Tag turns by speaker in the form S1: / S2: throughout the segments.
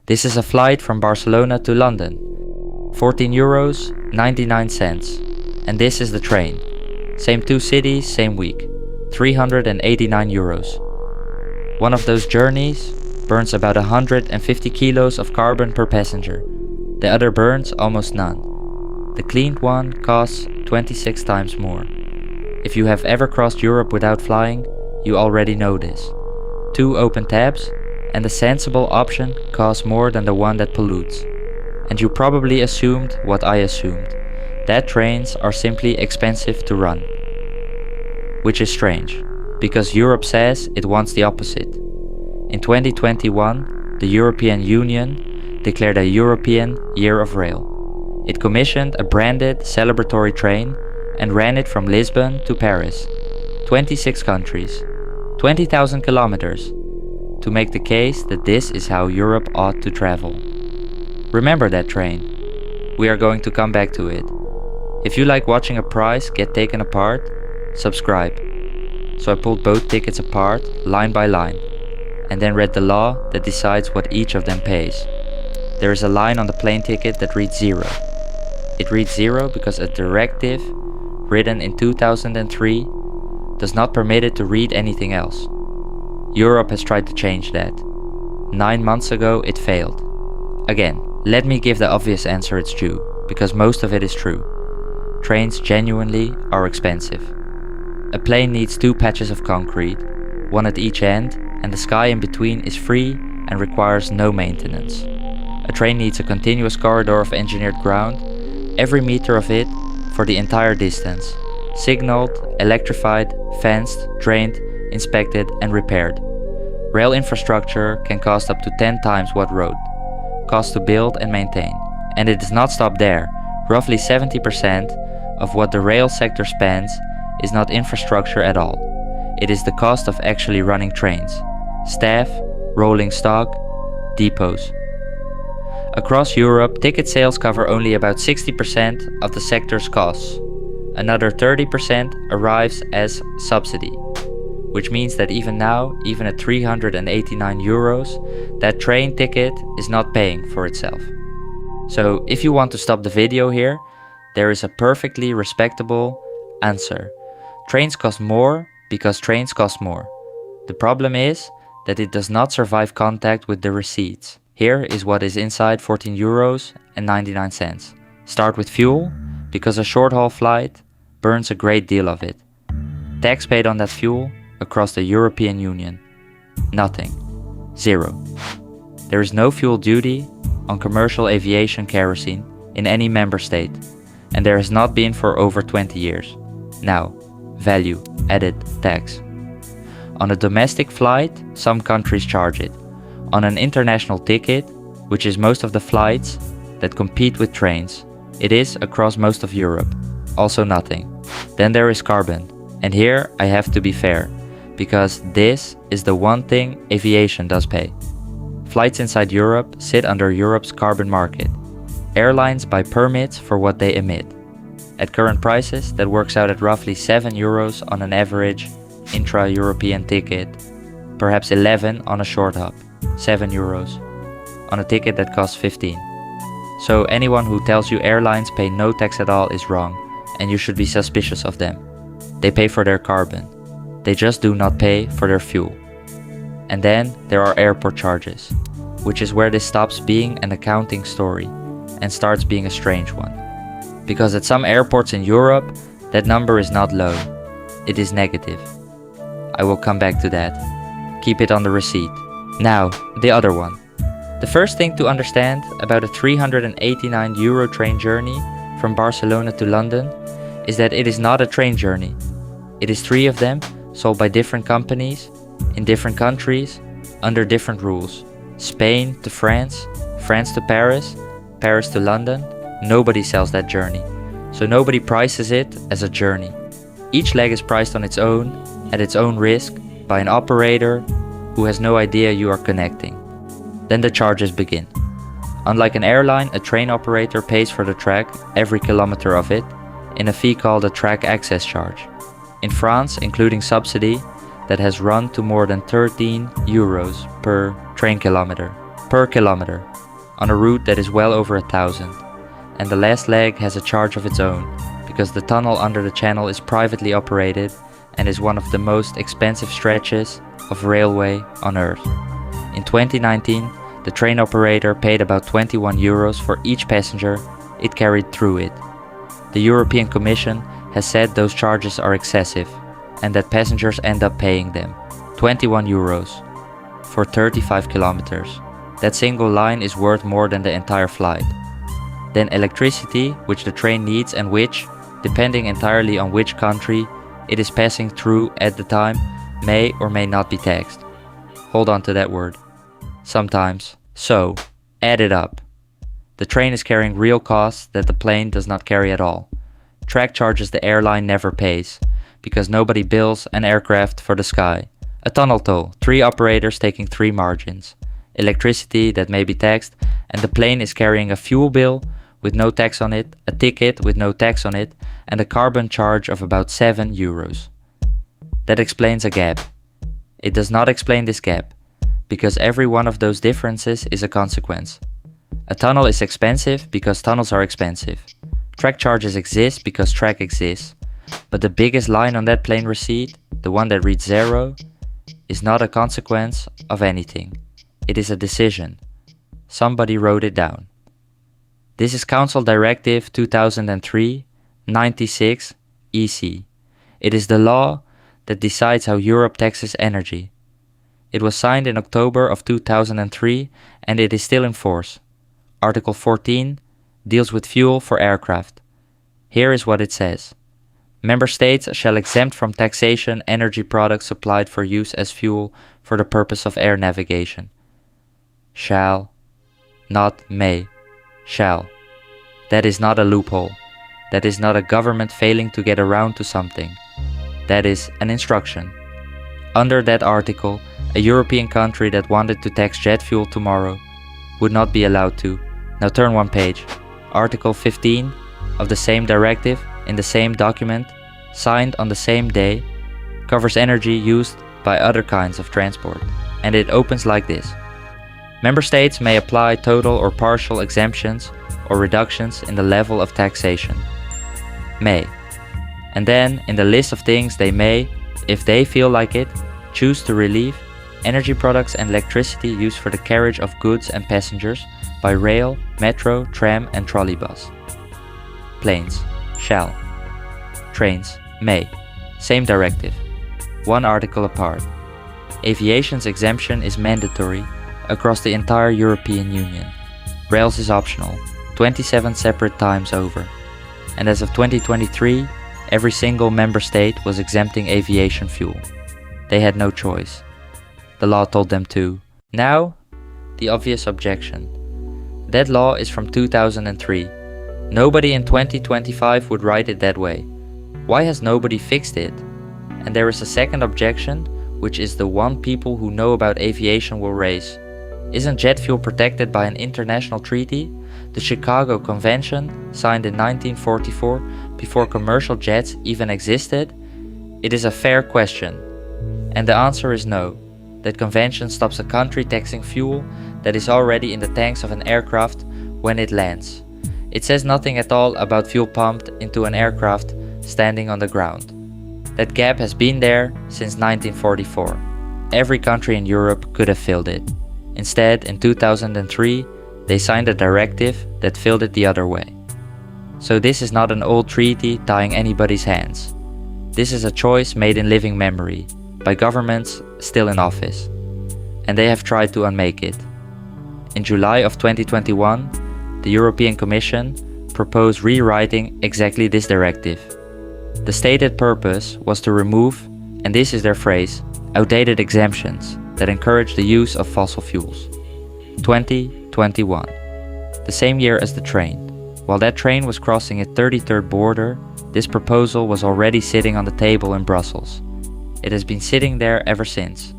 S1: This is a flight from Barcelona to London. 14 euros, 99 cents. And this is the train. Same two cities, same week. 389 euros. One of those journeys burns about 150 kilos of carbon per passenger. The other burns almost none. The cleaned one costs 26 times more. If you have ever crossed Europe without flying, you already know this. 2 open tabs, and the sensible option costs more than the one that pollutes. And you probably assumed what I assumed, that trains are simply expensive to run. Which is strange, because Europe says it wants the opposite. In 2021, the European Union declared a European Year of Rail. It commissioned a branded celebratory train and ran it from Lisbon to Paris, 26 countries, 20,000 kilometers, to make the case that this is how Europe ought to travel. Remember that train. We are going to come back to it. If you like watching a prize get taken apart, subscribe. So I pulled both tickets apart, line by line, and then read the law that decides what each of them pays. There is a line on the plane ticket that reads 0. It reads 0 because a directive, written in 2003, does not permit it to read anything else. Europe has tried to change that. 9 months ago it failed. Again, let me give the obvious answer its due, because most of it is true. Trains genuinely are expensive. A plane needs 2 patches of concrete, one at each end, and the sky in between is free and requires no maintenance. A train needs a continuous corridor of engineered ground, every meter of it for the entire distance, signaled, electrified, fenced, drained, inspected and repaired. Rail infrastructure can cost up to 10 times what road costs to build and maintain. And it does not stop there. Roughly 70% of what the rail sector spends is not infrastructure at all. It is the cost of actually running trains, staff, rolling stock, depots. Across Europe, ticket sales cover only about 60% of the sector's costs. Another 30% arrives as subsidy, which means that even now, even at 389 euros, that train ticket is not paying for itself. So if you want to stop the video here, there is a perfectly respectable answer. Trains cost more because trains cost more. The problem is that it does not survive contact with the receipts. Here is what is inside 14 euros and 99 cents. Start with fuel, because a short-haul flight burns a great deal of it. Tax paid on that fuel across the European Union. Nothing. 0. There is no fuel duty on commercial aviation kerosene in any member state, and there has not been for over 20 years. Now, value added tax. On a domestic flight, some countries charge it. On an international ticket, which is most of the flights that compete with trains, it is across most of Europe. Also nothing. Then there is carbon. And here I have to be fair, because this is the one thing aviation does pay. Flights inside Europe sit under Europe's carbon market. Airlines buy permits for what they emit. At current prices, that works out at roughly 7 euros on an average intra-European ticket, perhaps 11 on a short hop, 7 euros on a ticket that costs 15. So anyone who tells you airlines pay no tax at all is wrong, and you should be suspicious of them. They pay for their carbon. They just do not pay for their fuel. And then there are airport charges, which is where this stops being an accounting story and starts being a strange one. Because at some airports in Europe, that number is not low. It is negative. I will come back to that. Keep it on the receipt. Now, the other one. The first thing to understand about a 389 euro train journey from Barcelona to London is that it is not a train journey. It is 3 of them, sold by different companies, in different countries, under different rules. Spain to France, France to Paris, Paris to London. Nobody sells that journey. So nobody prices it as a journey. Each leg is priced on its own, at its own risk, by an operator who has no idea you are connecting. Then the charges begin. Unlike an airline, a train operator pays for the track, every kilometer of it, in a fee called a track access charge. In France, including subsidy, that has run to more than 13 euros per train kilometer. per kilometer, on a route that is well over 1,000, and the last leg has a charge of its own, because the tunnel under the channel is privately operated and is one of the most expensive stretches of railway on Earth. In 2019, the train operator paid about 21 euros for each passenger it carried through it. The European Commission has said those charges are excessive and that passengers end up paying them. 21 euros for 35 kilometers. That single line is worth more than the entire flight. Then electricity, which the train needs and which, depending entirely on which country it is passing through at the time, may or may not be taxed. Hold on to that word. Sometimes. So, add it up. The train is carrying real costs that the plane does not carry at all. Track charges the airline never pays, because nobody bills an aircraft for the sky. A tunnel toll, 3 operators taking 3 margins. Electricity that may be taxed, and the plane is carrying a fuel bill with no tax on it, a ticket with no tax on it, and a carbon charge of about 7 euros. That explains a gap. It does not explain this gap, because every one of those differences is a consequence. A tunnel is expensive because tunnels are expensive. Track charges exist because track exists. But the biggest line on that plane receipt, the one that reads 0, is not a consequence of anything. It is a decision. Somebody wrote it down. This is Council Directive 2003-96 EC. It is the law that decides how Europe taxes energy. It was signed in October of 2003 and it is still in force. Article 14 deals with fuel for aircraft. Here is what it says. Member states shall exempt from taxation energy products supplied for use as fuel for the purpose of air navigation. Shall, not may. Shall. That is not a loophole. That is not a government failing to get around to something. That is an instruction. Under that article, a European country that wanted to tax jet fuel tomorrow would not be allowed to. Now turn one page. Article 15 of the same directive in the same document, signed on the same day, covers energy used by other kinds of transport. And it opens like this. Member states may apply total or partial exemptions or reductions in the level of taxation. May. And then, in the list of things they may, if they feel like it, choose to relieve energy products and electricity used for the carriage of goods and passengers by rail, metro, tram and trolleybus. Planes. Shall. Trains. May. Same directive. One article apart. Aviation's exemption is mandatory across the entire European Union. Rails is optional, 27 separate times over. And as of 2023, every single member state was exempting aviation fuel. They had no choice. The law told them to. Now, the obvious objection. That law is from 2003. Nobody in 2025 would write it that way. Why has nobody fixed it? And there is a second objection, which is the one people who know about aviation will raise. Isn't jet fuel protected by an international treaty? The Chicago Convention, signed in 1944, before commercial jets even existed? It is a fair question. And the answer is no. That convention stops a country taxing fuel that is already in the tanks of an aircraft when it lands. It says nothing at all about fuel pumped into an aircraft standing on the ground. That gap has been there since 1944. Every country in Europe could have filled it. Instead, in 2003, they signed a directive that filled it the other way. So this is not an old treaty tying anybody's hands. This is a choice made in living memory, by governments still in office. And they have tried to unmake it. In July of 2021, the European Commission proposed rewriting exactly this directive. The stated purpose was to remove, and this is their phrase, outdated exemptions that encourage the use of fossil fuels. 2021, the same year as the train. While that train was crossing its 33rd border, this proposal was already sitting on the table in Brussels. It has been sitting there ever since.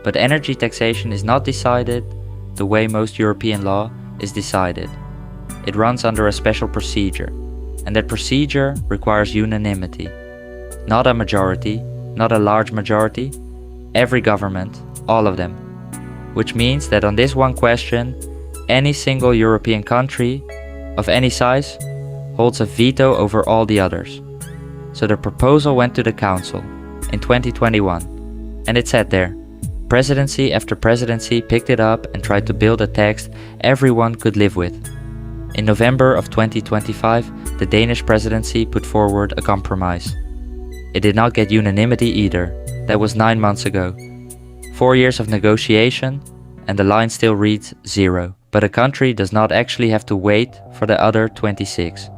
S1: But energy taxation is not decided the way most European law is decided. It runs under a special procedure, and that procedure requires unanimity. Not a majority, not a large majority. Every government, all of them, which means that on this one question, any single European country of any size holds a veto over all the others. So the proposal went to the Council in 2021, and it sat there. Presidency after presidency picked it up and tried to build a text everyone could live with. In November of 2025, the Danish presidency put forward a compromise. It did not get unanimity either. That was 9 months ago. 4 years of negotiation, and the line still reads 0. But a country does not actually have to wait for the other 26.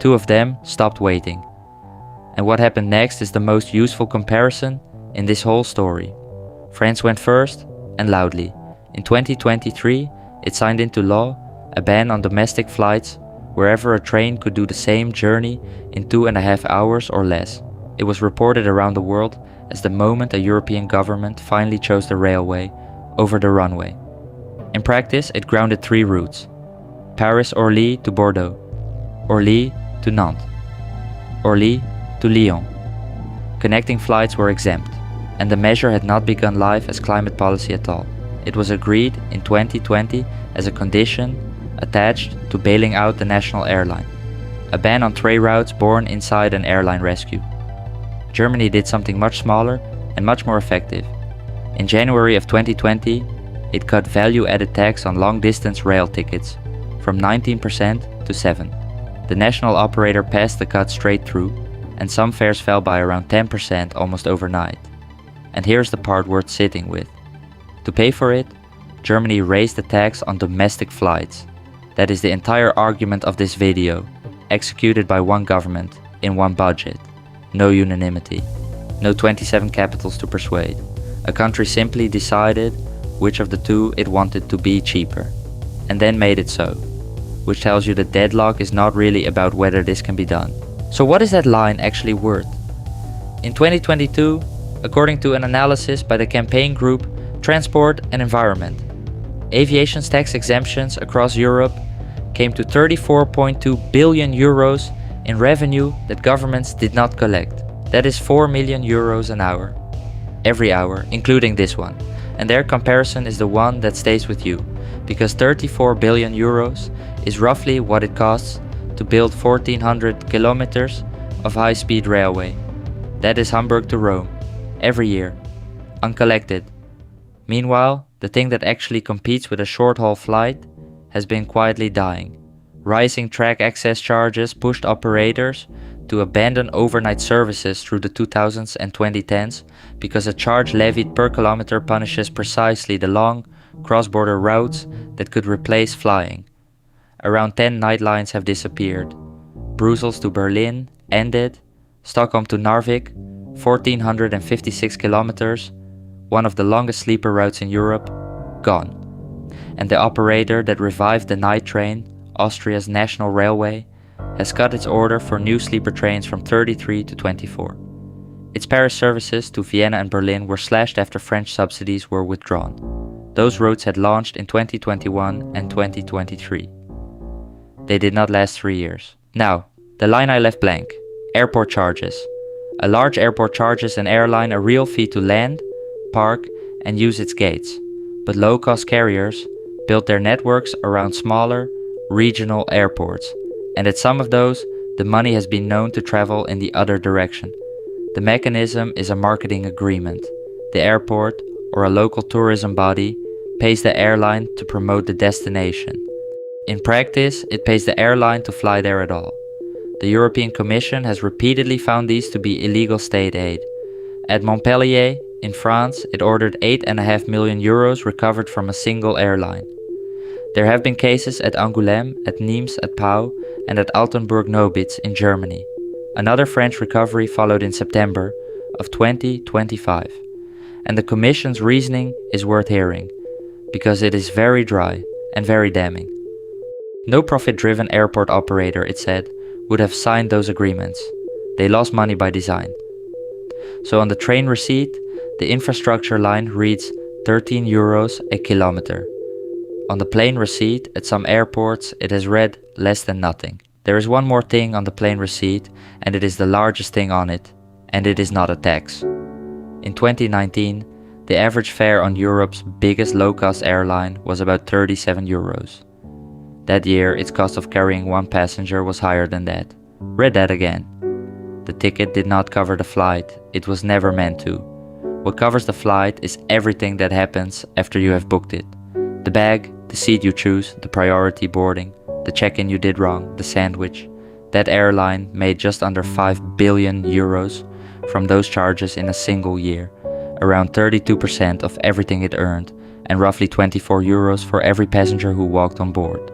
S1: 2 of them stopped waiting. And what happened next is the most useful comparison in this whole story. France went first, and loudly. In 2023, it signed into law a ban on domestic flights wherever a train could do the same journey in 2.5 hours or less. It was reported around the world as the moment a European government finally chose the railway over the runway. In practice, it grounded 3 routes: Paris-Orly to Bordeaux, Orly to Nantes, Orly to Lyon. Connecting flights were exempt, and the measure had not begun live as climate policy at all. It was agreed in 2020 as a condition attached to bailing out the national airline, a ban on trade routes born inside an airline rescue. Germany did something much smaller and much more effective. In January of 2020, it cut value-added tax on long-distance rail tickets from 19% to 7%. The national operator passed the cut straight through, and some fares fell by around 10% almost overnight. And here's the part worth sitting with. To pay for it, Germany raised the tax on domestic flights. That is the entire argument of this video, executed by one government, in one budget. No unanimity. No 27 capitals to persuade. A country simply decided which of the two it wanted to be cheaper, and then made it so, which tells you that deadlock is not really about whether this can be done. So what is that line actually worth? In 2022, according to an analysis by the campaign group Transport and Environment, aviation's tax exemptions across Europe came to 34.2 billion euros in revenue that governments did not collect. That is 4 million euros an hour. Every hour, including this one. And their comparison is the one that stays with you, because 34 billion euros is roughly what it costs to build 1,400 kilometers of high-speed railway. That is Hamburg to Rome, every year, uncollected. Meanwhile, the thing that actually competes with a short-haul flight has been quietly dying. Rising track access charges pushed operators to abandon overnight services through the 2000s and 2010s because a charge levied per kilometer punishes precisely the long, cross-border routes that could replace flying. Around 10 night lines have disappeared. Brussels to Berlin ended, Stockholm to Narvik, 1,456 kilometers, one of the longest sleeper routes in Europe, gone. And the operator that revived the night train, Austria's national railway, has cut its order for new sleeper trains from 33 to 24. Its Paris services to Vienna and Berlin were slashed after French subsidies were withdrawn. Those routes had launched in 2021 and 2023. They did not last 3 years. Now, the line I left blank. Airport charges. A large airport charges an airline a real fee to land, park, and use its gates. But low-cost carriers built their networks around smaller, regional airports, and at some of those, the money has been known to travel in the other direction. The mechanism is a marketing agreement. The airport, or a local tourism body, pays the airline to promote the destination. In practice, it pays the airline to fly there at all. The European Commission has repeatedly found these to be illegal state aid. At Montpellier, in France, it ordered 8.5 million euros recovered from a single airline. There have been cases at Angoulême, at Nîmes, at Pau, and at Altenburg-Nobitz in Germany. Another French recovery followed in September of 2025. And the Commission's reasoning is worth hearing, because it is very dry and very damning. No profit-driven airport operator, it said, would have signed those agreements. They lost money by design. So on the train receipt, the infrastructure line reads 13 euros a kilometer. On the plane receipt, at some airports, it has read less than nothing. There is one more thing on the plane receipt, and it is the largest thing on it, and it is not a tax. In 2019, The average fare on Europe's biggest low-cost airline was about 37 euros. That year, its cost of carrying one passenger was higher than that. Read that again. The ticket did not cover the flight, it was never meant to. What covers the flight is everything that happens after you have booked it. The bag, the seat you choose, the priority boarding, the check-in you did wrong, the sandwich. That airline made just under 5 billion euros from those charges in a single year, around 32% of everything it earned, and roughly 24 euros for every passenger who walked on board.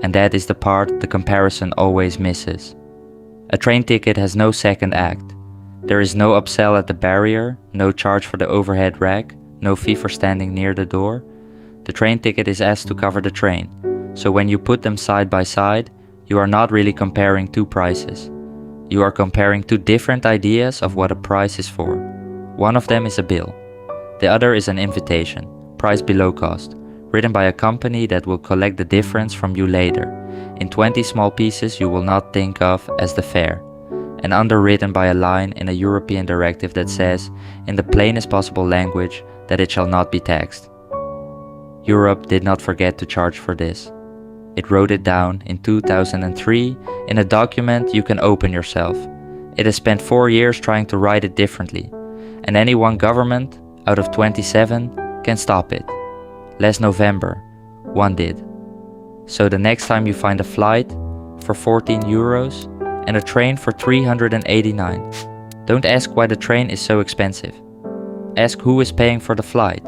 S1: And that is the part the comparison always misses. A train ticket has no second act. There is no upsell at the barrier, no charge for the overhead rack, no fee for standing near the door. The train ticket is asked to cover the train, so when you put them side by side, you are not really comparing two prices. You are comparing two different ideas of what a price is for. One of them is a bill. The other is an invitation, price below cost, written by a company that will collect the difference from you later, in 20 small pieces you will not think of as the fare, and underwritten by a line in a European directive that says, in the plainest possible language, that it shall not be taxed. Europe did not forget to charge for this. It wrote it down in 2003 in a document you can open yourself. It has spent 4 years trying to write it differently, and any one government out of 27 can stop it. Last November, one did. So the next time you find a flight for 14 euros and a train for 389, don't ask why the train is so expensive. Ask who is paying for the flight.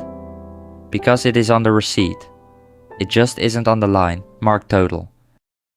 S1: Because it is on the receipt. It just isn't on the line, marked total.